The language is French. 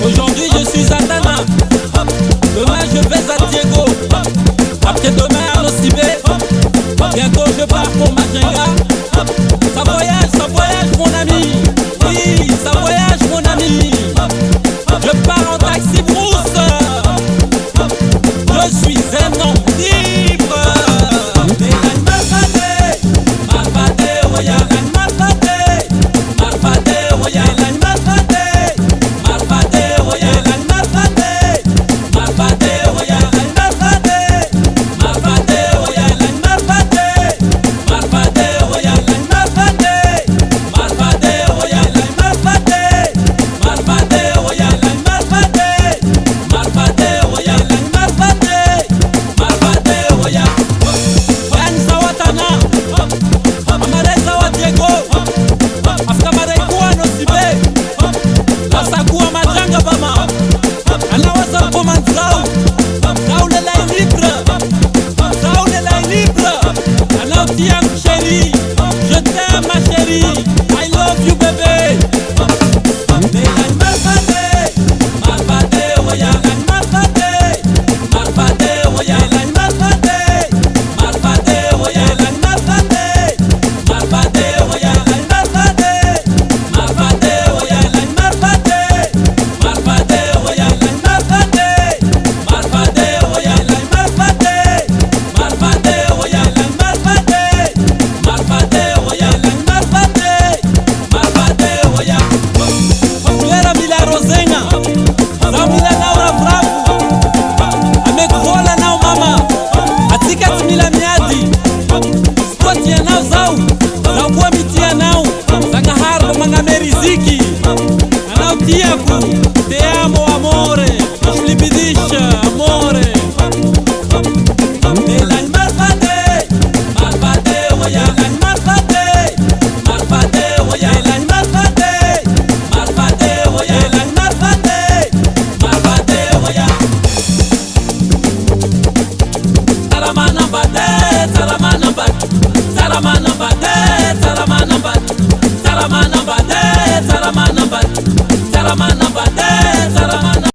Aujourd'hui je suis à Tana, demain je vais à Diego, après-demain à Nocibé, bientôt je pars pour Majenga. Ça voyage mon ami, oui ça voyage mon ami. Je pars en taxi brousse, je suis un homme libre. Chérie, je t'aime ma chérie, I love you bébé. Atika timila miadi